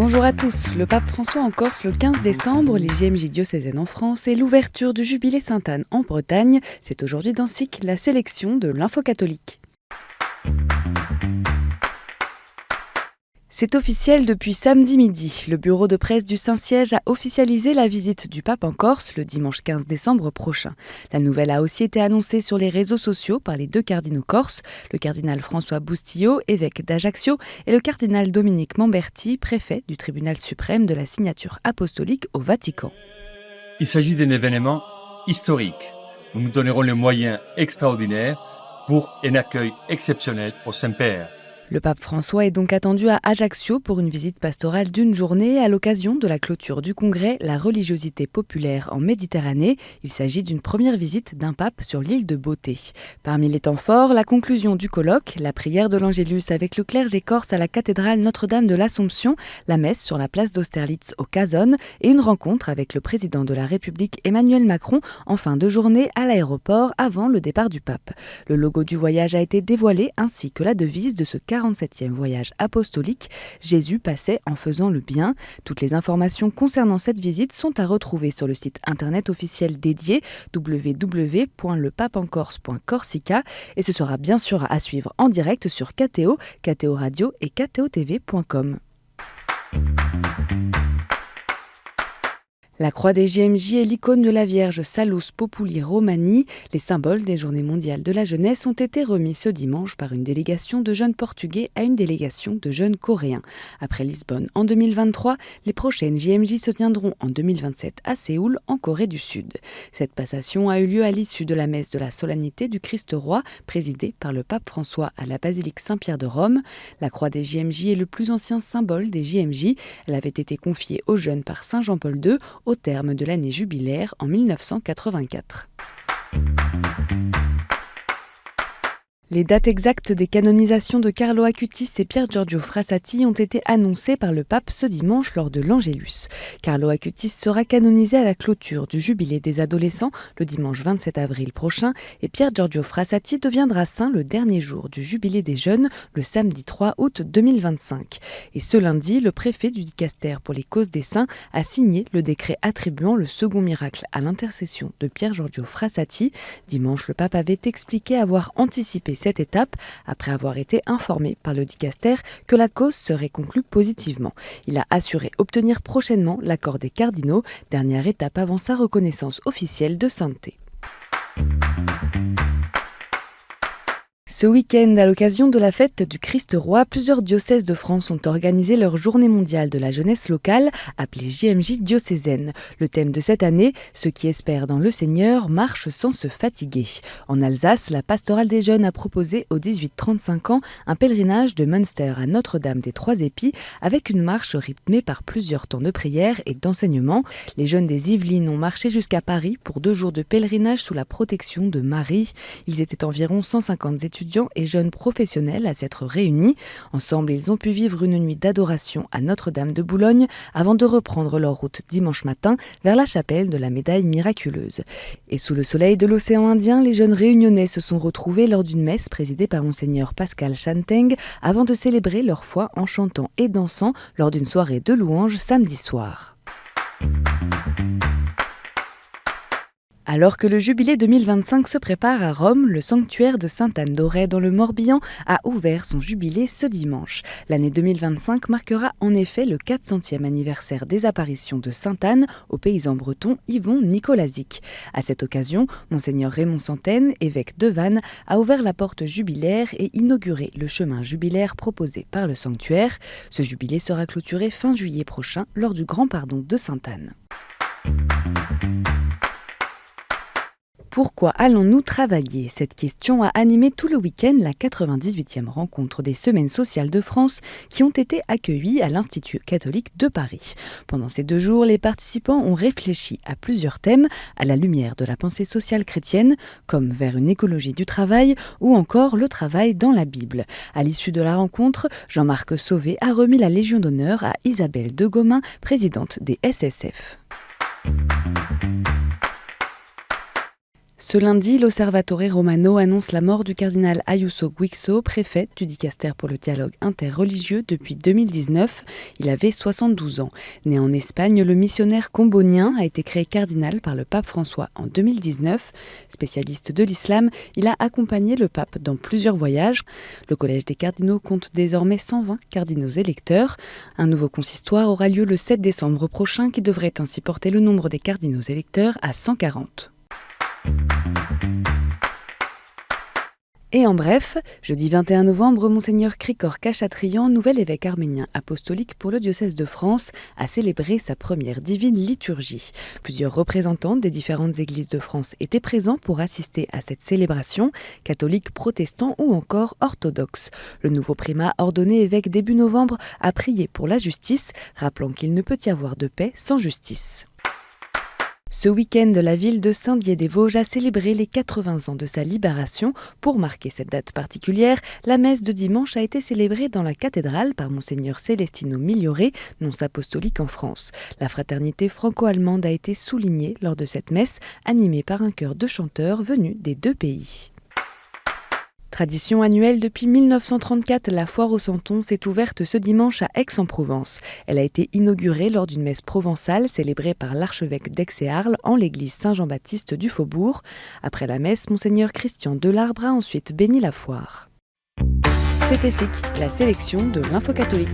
Bonjour à tous. Le pape François en Corse le 15 décembre, les JMJ diocésaines en France et l'ouverture du Jubilé Sainte-Anne en Bretagne. C'est aujourd'hui dans SIC la sélection de l'Info catholique. C'est officiel depuis samedi midi. Le bureau de presse du Saint-Siège a officialisé la visite du pape en Corse le dimanche 15 décembre prochain. La nouvelle a aussi été annoncée sur les réseaux sociaux par les deux cardinaux corses, le cardinal François Boustillot, évêque d'Ajaccio, et le cardinal Dominique Mamberti, préfet du tribunal suprême de la signature apostolique au Vatican. Il s'agit d'un événement historique. Nous nous donnerons les moyens extraordinaires pour un accueil exceptionnel au Saint-Père. Le pape François est donc attendu à Ajaccio pour une visite pastorale d'une journée à l'occasion de la clôture du congrès La religiosité populaire en Méditerranée. Il s'agit d'une première visite d'un pape sur l'île de Beauté. Parmi les temps forts, la conclusion du colloque, la prière de l'Angélus avec le clergé corse à la cathédrale Notre-Dame de l'Assomption, la messe sur la place d'Austerlitz au Casone et une rencontre avec le président de la République Emmanuel Macron en fin de journée à l'aéroport avant le départ du pape. Le logo du voyage a été dévoilé ainsi que la devise de ce 47e voyage apostolique, Jésus passait en faisant le bien. Toutes les informations concernant cette visite sont à retrouver sur le site internet officiel dédié www.lepapencorse.corsica et ce sera bien sûr à suivre en direct sur KTO, KTO Radio et KTOTV.com. La croix des JMJ est l'icône de la Vierge Salus Populi Romani. Les symboles des Journées mondiales de la jeunesse ont été remis ce dimanche par une délégation de jeunes Portugais à une délégation de jeunes Coréens. Après Lisbonne en 2023, les prochaines JMJ se tiendront en 2027 à Séoul, en Corée du Sud. Cette passation a eu lieu à l'issue de la messe de la solennité du Christ roi, présidée par le pape François à la basilique Saint-Pierre de Rome. La croix des JMJ est le plus ancien symbole des JMJ. Elle avait été confiée aux jeunes par Saint Jean-Paul II au terme de l'année jubilaire en 1984. Les dates exactes des canonisations de Carlo Acutis et Pier Giorgio Frassati ont été annoncées par le pape ce dimanche lors de l'Angélus. Carlo Acutis sera canonisé à la clôture du Jubilé des adolescents le dimanche 27 avril prochain et Pier Giorgio Frassati deviendra saint le dernier jour du Jubilé des jeunes, le samedi 3 août 2025. Et ce lundi, le préfet du dicastère pour les causes des saints a signé le décret attribuant le second miracle à l'intercession de Pier Giorgio Frassati. Dimanche, le pape avait expliqué avoir anticipé cette étape après avoir été informé par le dicastère que la cause serait conclue positivement. Il a assuré obtenir prochainement l'accord des cardinaux, dernière étape avant sa reconnaissance officielle de sainteté. Ce week-end, à l'occasion de la fête du Christ roi, plusieurs diocèses de France ont organisé leur journée mondiale de la jeunesse locale, appelée JMJ diocésaine. Le thème de cette année, ceux qui espèrent dans le Seigneur marchent sans se fatiguer. En Alsace, la pastorale des jeunes a proposé aux 18-35 ans un pèlerinage de Münster à Notre-Dame des Trois Épis avec une marche rythmée par plusieurs temps de prière et d'enseignement. Les jeunes des Yvelines ont marché jusqu'à Paris pour 2 jours de pèlerinage sous la protection de Marie. Ils étaient environ 150 étudiants et jeunes professionnels à s'être réunis. Ensemble, ils ont pu vivre une nuit d'adoration à Notre-Dame de Boulogne avant de reprendre leur route dimanche matin vers la chapelle de la Médaille miraculeuse. Et sous le soleil de l'océan Indien, les jeunes réunionnais se sont retrouvés lors d'une messe présidée par Monseigneur Pascal Chanteng avant de célébrer leur foi en chantant et dansant lors d'une soirée de louanges samedi soir. Alors que le jubilé 2025 se prépare à Rome, le sanctuaire de Sainte-Anne d'Auray dans le Morbihan a ouvert son jubilé ce dimanche. L'année 2025 marquera en effet le 400e anniversaire des apparitions de Sainte-Anne au paysan breton Yvon Nicolazic. À cette occasion, Monseigneur Raymond Santaine, évêque de Vannes, a ouvert la porte jubilaire et inauguré le chemin jubilaire proposé par le sanctuaire. Ce jubilé sera clôturé fin juillet prochain lors du Grand Pardon de Sainte-Anne. Pourquoi allons-nous travailler ? Cette question a animé tout le week-end la 98e rencontre des Semaines sociales de France qui ont été accueillies à l'Institut catholique de Paris. Pendant ces 2 jours, les participants ont réfléchi à plusieurs thèmes à la lumière de la pensée sociale chrétienne, comme vers une écologie du travail ou encore le travail dans la Bible. À l'issue de la rencontre, Jean-Marc Sauvé a remis la Légion d'honneur à Isabelle de Gomin, présidente des SSF. Ce lundi, l'Osservatore Romano annonce la mort du cardinal Ayuso Guixo, préfet du dicaster pour le dialogue interreligieux depuis 2019. Il avait 72 ans. Né en Espagne, le missionnaire combonien a été créé cardinal par le pape François en 2019. Spécialiste de l'islam, il a accompagné le pape dans plusieurs voyages. Le Collège des cardinaux compte désormais 120 cardinaux électeurs. Un nouveau consistoire aura lieu le 7 décembre prochain qui devrait ainsi porter le nombre des cardinaux électeurs à 140. Et en bref, jeudi 21 novembre, Monseigneur Krikor Khachatrian, nouvel évêque arménien apostolique pour le diocèse de France, a célébré sa première divine liturgie. Plusieurs représentants des différentes églises de France étaient présents pour assister à cette célébration, catholiques, protestants ou encore orthodoxes. Le nouveau primat, ordonné évêque début novembre, a prié pour la justice, rappelant qu'il ne peut y avoir de paix sans justice. Ce week-end, la ville de Saint-Dié-des-Vosges a célébré les 80 ans de sa libération. Pour marquer cette date particulière, la messe de dimanche a été célébrée dans la cathédrale par Monseigneur Celestino Migliore, nonce apostolique en France. La fraternité franco-allemande a été soulignée lors de cette messe, animée par un chœur de chanteurs venus des deux pays. Tradition annuelle depuis 1934, la foire aux santons s'est ouverte ce dimanche à Aix-en-Provence. Elle a été inaugurée lors d'une messe provençale célébrée par l'archevêque d'Aix et Arles en l'église Saint-Jean-Baptiste du Faubourg. Après la messe, Monseigneur Christian Delarbre a ensuite béni la foire. C'était SIC, la sélection de l'Info catholique.